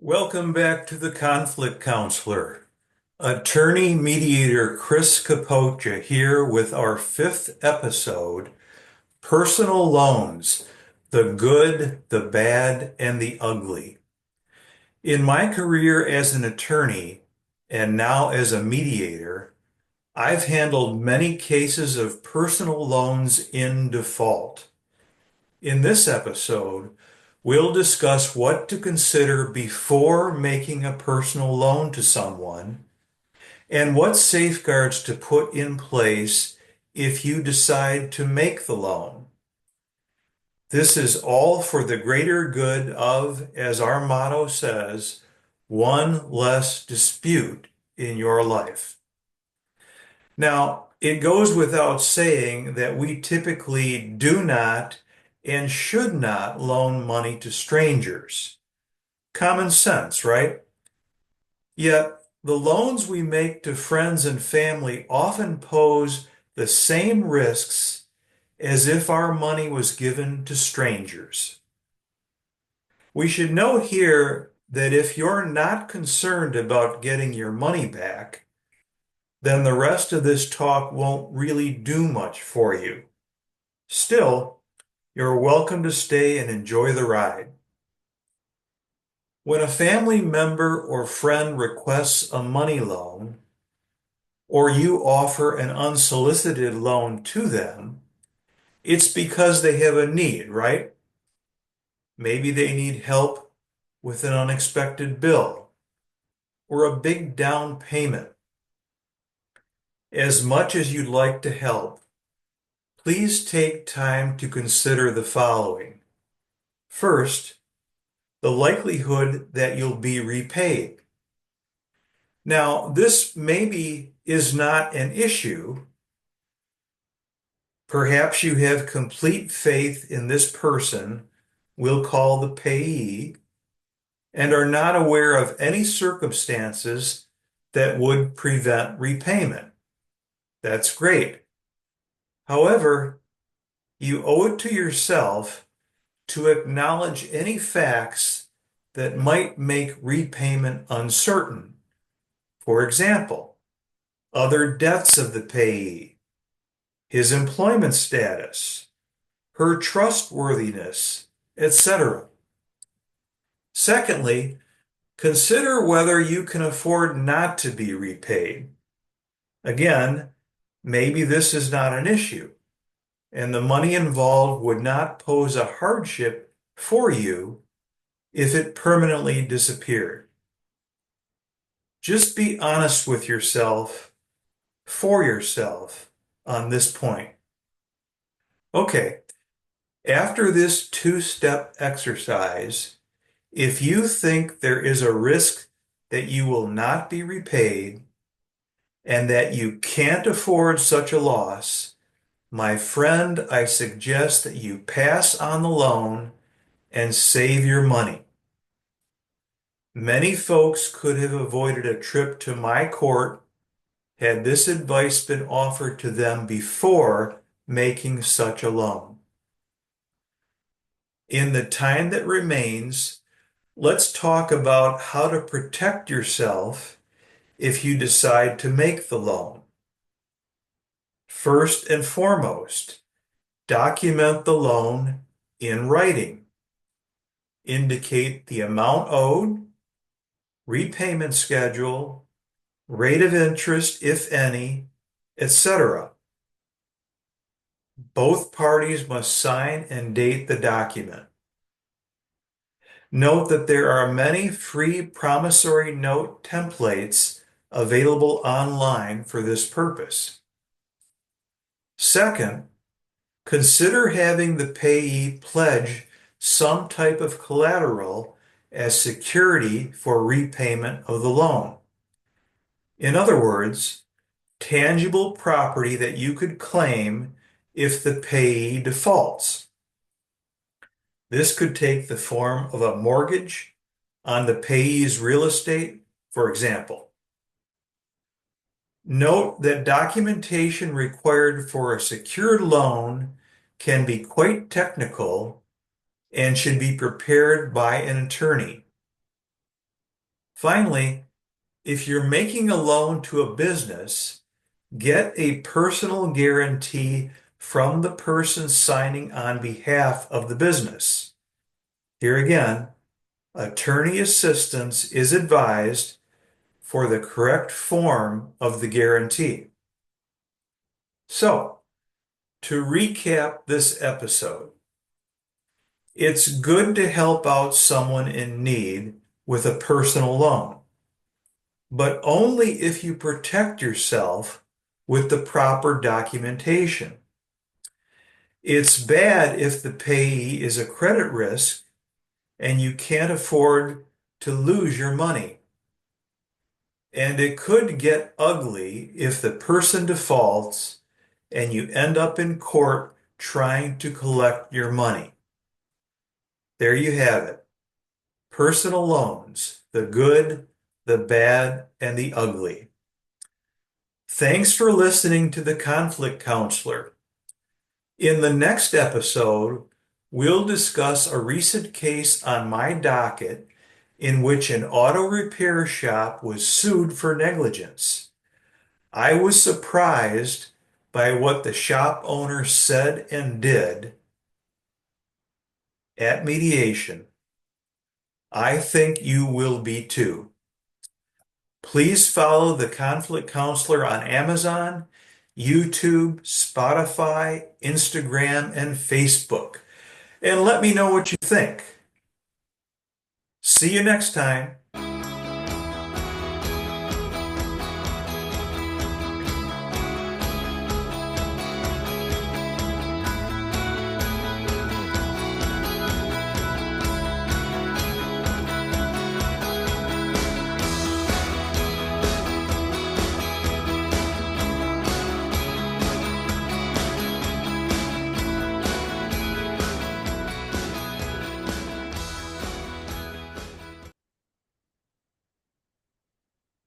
Welcome back to the Conflict Counselor. Attorney mediator Chris Capocha here with our fifth episode, Personal Loans, the Good, the Bad, and the Ugly. In my career as an attorney and now as a mediator, I've handled many cases of personal loans in default. In this episode, we'll discuss what to consider before making a personal loan to someone and what safeguards to put in place if you decide to make the loan. This is all for the greater good of, as our motto says, one less dispute in your life. Now, it goes without saying that we typically do not and should not loan money to strangers. Common sense, right? Yet, the loans we make to friends and family often pose the same risks as if our money was given to strangers. We should note here that if you're not concerned about getting your money back, then the rest of this talk won't really do much for you. Still, you're welcome to stay and enjoy the ride. When a family member or friend requests a money loan, or you offer an unsolicited loan to them, it's because they have a need, right? Maybe they need help with an unexpected bill or a big down payment. As much as you'd like to help, please take time to consider the following. First, the likelihood that you'll be repaid. Now, this maybe is not an issue. Perhaps you have complete faith in this person, we'll call the payee, and are not aware of any circumstances that would prevent repayment. That's great. However, you owe it to yourself to acknowledge any facts that might make repayment uncertain. For example, other debts of the payee, his employment status, her trustworthiness, etc. Secondly, consider whether you can afford not to be repaid. Again, maybe this is not an issue, and the money involved would not pose a hardship for you if it permanently disappeared. Just be honest with yourself, for yourself, on this point. Okay, after this two-step exercise, if you think there is a risk that you will not be repaid and that you can't afford such a loss, my friend, I suggest that you pass on the loan and save your money. Many folks could have avoided a trip to my court had this advice been offered to them before making such a loan. In the time that remains, let's talk about how to protect yourself if you decide to make the loan. First and foremost, document the loan in writing. Indicate the amount owed, repayment schedule, rate of interest, if any, etc. Both parties must sign and date the document. Note that there are many free promissory note templates available online for this purpose. Second, consider having the payee pledge some type of collateral as security for repayment of the loan. In other words, tangible property that you could claim if the payee defaults. This could take the form of a mortgage on the payee's real estate, for example. Note that documentation required for a secured loan can be quite technical and should be prepared by an attorney. Finally, if you're making a loan to a business, get a personal guarantee from the person signing on behalf of the business. Here again, attorney assistance is advised for the correct form of the guarantee. So, to recap this episode, it's good to help out someone in need with a personal loan, but only if you protect yourself with the proper documentation. It's bad if the payee is a credit risk and you can't afford to lose your money. And it could get ugly if the person defaults and you end up in court trying to collect your money. There you have it. Personal loans, the good, the bad, and the ugly. Thanks for listening to the Conflict Counselor. In the next episode, we'll discuss a recent case on my docket in which an auto repair shop was sued for negligence. I was surprised by what the shop owner said and did at mediation. I think you will be too. Please follow the Conflict Counselor on Amazon, YouTube, Spotify, Instagram, and Facebook. And let me know what you think. See you next time.